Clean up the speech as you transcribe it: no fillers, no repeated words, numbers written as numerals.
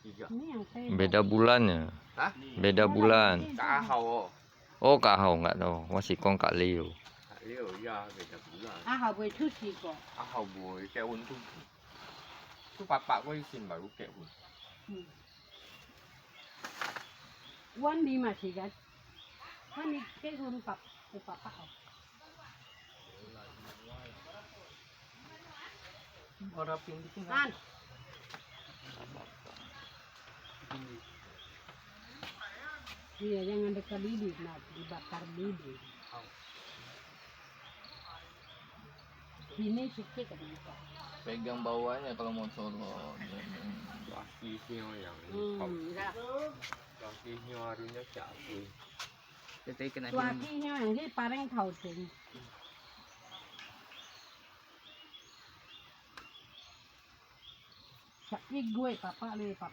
Iya. Beda bulannya. Hah? Beda bulan. Kak Ahau. Oh, Kak Hao nggak tahu. Masih Kong Kak Leo. Kak Leo ya beda bulan. Ahau boleh cuci kok. Ahau boleh kehun tuh. Tuh bapak gue izin baru kehun. Wan di masih kan? Wan di kehun papa. Orang pinggir An. Iya, jangan dekat lidi, nah dibakar lidi. Ini sikit kan? pegang bawahnya kalau mau solo. Kasihnya yang Enggak. kasihnya harinya siapa? Jadi kena Suakinya ini paling tahu sih. Sakit gue papa le papa.